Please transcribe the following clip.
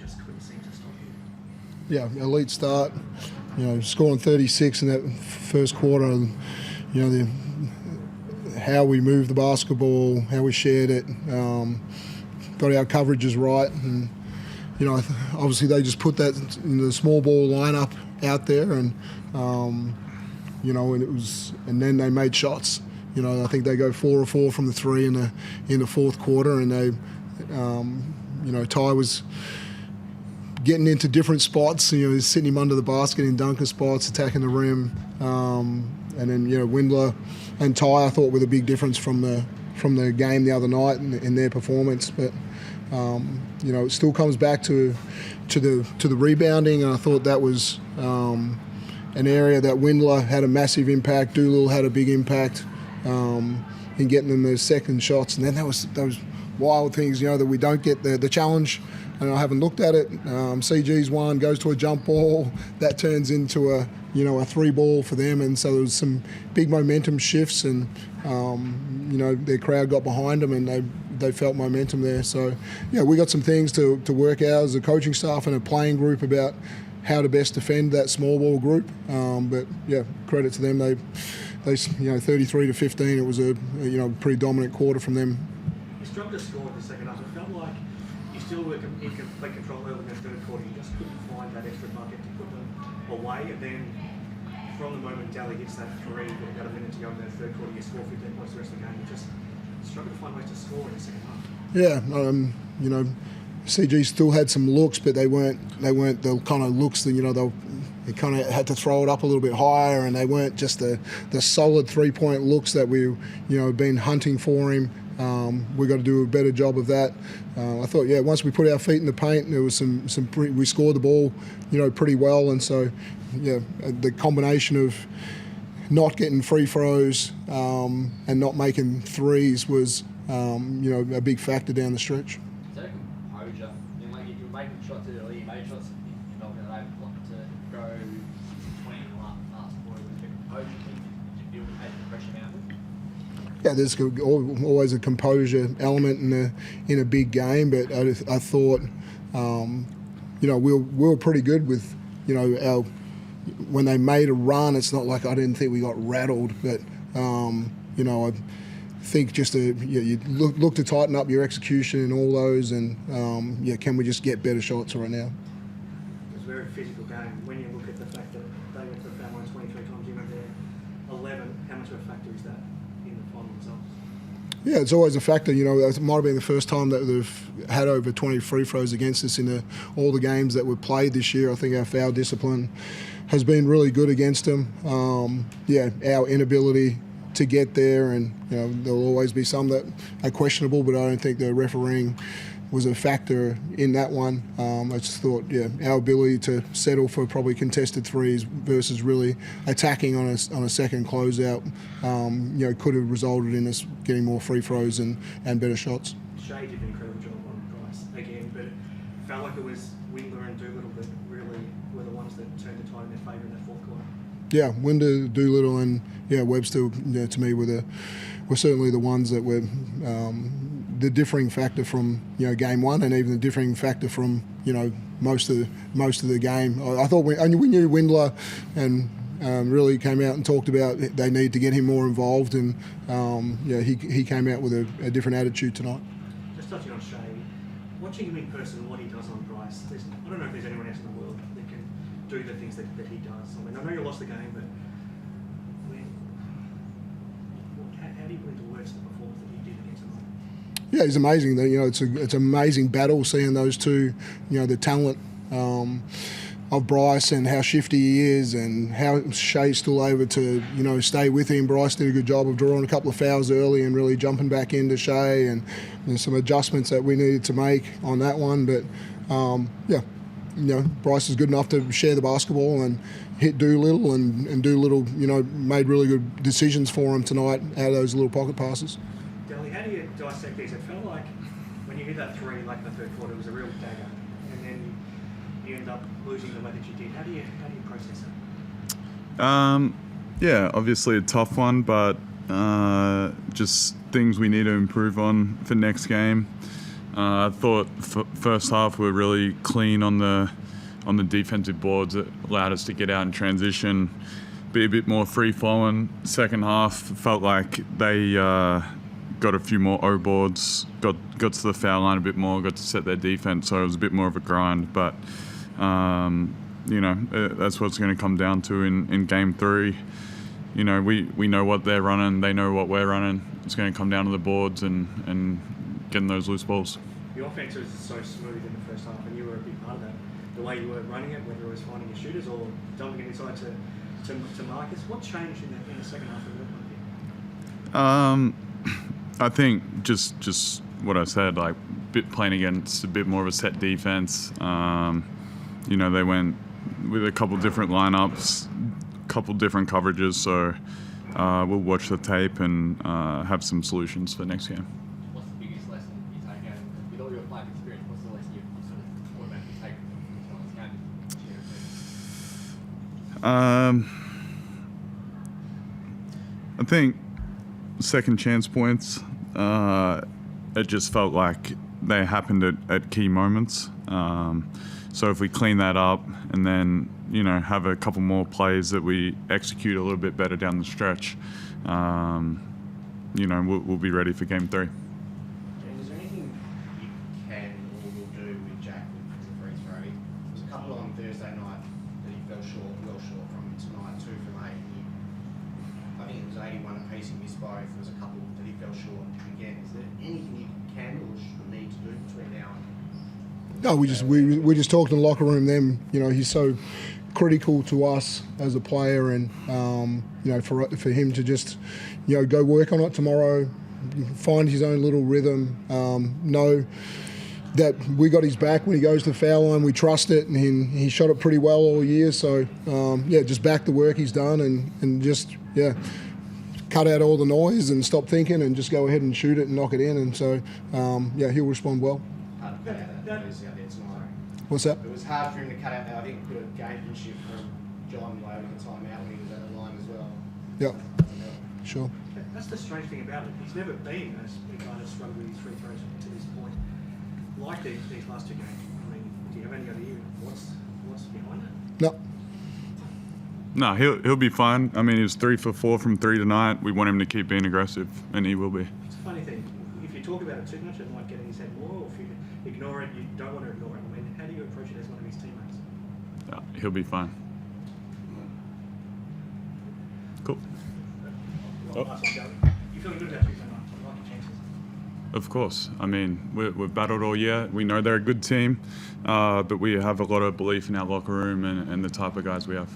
just couldn't seem to stop you. Yeah, elite start. Scoring 36 in that first quarter. How we moved the basketball, how we shared it, got our coverages right, and obviously they just put that in the small ball lineup out there, and and then they made shots. I think they go 4 of 4 from the three in the fourth quarter, and they, Ty was getting into different spots. Sitting him under the basket in dunker spots, attacking the rim, and then Windler and Ty I thought were the big difference from the game the other night in their performance. But it still comes back to the rebounding, and I thought that was an area that Windler had a massive impact. Doolittle had a big impact in getting them those second shots, and then those wild things that we don't get the challenge. And I haven't looked at it. CG's one goes to a jump ball that turns into a three ball for them, and so there was some big momentum shifts, and their crowd got behind them, and they felt momentum there. So we got some things to work out as a coaching staff and a playing group about how to best defend that small ball group. But credit to them. They 33-15. It was a pretty dominant quarter from them. You struggled to score in the second half. It felt like you still were in complete control early in the third quarter. You just couldn't find that extra bucket to put them away. And then from the moment Dally hits that three, with about a minute to go in the third quarter, you score 15 points the rest of the game. You just struggled to find ways to score in the second half. Yeah, CG still had some looks, but they weren't the kind of looks that they kind of had to throw it up a little bit higher, and they weren't just the solid 3-point looks that we been hunting for him. We got to do a better job of that. I thought, once we put our feet in the paint, there was we scored the ball, pretty well, and so the combination of not getting free throws and not making threes was a big factor down the stretch. Is that a composure? You're making shots early, you made shots, you're not going to able to go 20 in the last quarter. Was it a composure thing? Did you feel you had the pressure mounted? Yeah, there's always a composure element in a big game, but I thought, we were pretty good with, when they made a run. It's not like I didn't think we got rattled, but I think just you look to tighten up your execution and all those, and can we just get better shots right now? It was a very physical game. When you look at the fact that they went to the foul line 23 times, you went there 11, how much of a factor is that in the final results? Yeah, it's always a factor. It might have been the first time that they've had over 20 free throws against us in all the games that we've played this year. I think our foul discipline has been really good against them. Our inability to get there, and there'll always be some that are questionable, but I don't think the refereeing was a factor in that one. I just thought, our ability to settle for probably contested threes versus really attacking on a second closeout, could have resulted in us getting more free throws and better shots. Shea did an incredible job on Bryce again, but it felt like it was Windler and Doolittle that really were the ones that turned the tide in their favour in that fourth quarter. Yeah, Winder, Doolittle, and Webster, to me, were certainly the ones that were the differing factor from game one, and even the differing factor from most of the game. I thought we knew Windler, and really came out and talked about they need to get him more involved, and he came out with a different attitude tonight. Just touching on Shea, watching him in person, what he does on Bryce, I don't know if there's anyone else in the world that can do the things that he does. I mean, I know you lost the game, but how do you put into words the performance that he did against him? Yeah, he's amazing. It's an amazing battle seeing those two. The talent of Bryce and how shifty he is, and how Shea's still able to stay with him. Bryce did a good job of drawing a couple of fouls early and really jumping back into Shea, and there's some adjustments that we needed to make on that one. But Bryce is good enough to share the basketball and hit Doolittle, and Doolittle made really good decisions for him tonight out of those little pocket passes. Delly, how do you dissect these? It felt like when you hit that three late in the third quarter, it was a real dagger, and then you end up losing the way that you did. How do you process it? Obviously a tough one, but just things we need to improve on for next game. I thought first half we were really clean on the defensive boards. It allowed us to get out in transition, be a bit more free flowing. Second half felt like they got a few more O boards, got to the foul line a bit more, got to set their defense, so it was a bit more of a grind. But that's what it's going to come down to in game 3. We know what they're running, they know what we're running. It's going to come down to the boards and getting those loose balls. The offense was so smooth in the first half, and you were a big part of that. The way you were running it, whether it was finding your shooters or dumping it inside to Marcus. What changed in the second half of your point of view? I think just what I said, like playing against a bit more of a set defense. They went with a couple different lineups, couple different coverages. So we'll watch the tape and have some solutions for next game. What's the biggest lesson you take out of, with all your playing experience, what's the lesson you sort of automatically take from this game? I think second chance points, it just felt like they happened at key moments. So if we clean that up and then, have a couple more plays that we execute a little bit better down the stretch, we'll be ready for game 3. Is there anything you can or will do with Jack with the free throw? There was a couple on Thursday night that he fell well short from tonight, 2 from 8. I think it was 81 apiece, he missed both. There was a couple that he fell short again. Is there anything you can or need to do between now and... No, we just talked in the locker room then. He's so critical to us as a player, and for him to just go work on it tomorrow, find his own little rhythm, know that we got his back when he goes to the foul line. We trust it, and he shot it pretty well all year. So just back the work he's done and just cut out all the noise and stop thinking and just go ahead and shoot it and knock it in. And so he'll respond well. Hard to cut out that noise out there tonight. What's that? It was hard for him to cut out that. I think put a gamesmanship from John Lowe at the time out when he was at the line as well. Yeah, sure. That's the strange thing about it. He's never been a kind of struggled with his free throws to this point. Like these last 2 games. I mean, do you have any idea what's behind it? No. No, he'll be fine. I mean, he was 3 for 4 from 3 tonight. We want him to keep being aggressive, and he will be. It's a funny thing. If you talk about it too much, it might get in his head more. Or if you ignore it, you don't want to ignore it. I mean, how do you approach it as one of his teammates? Yeah, he'll be fine. Cool. Well, nice one, Joey. You feeling good about Tuesday night? You like your chances? Of course. I mean, we've battled all year. We know they're a good team, but we have a lot of belief in our locker room and the type of guys we have.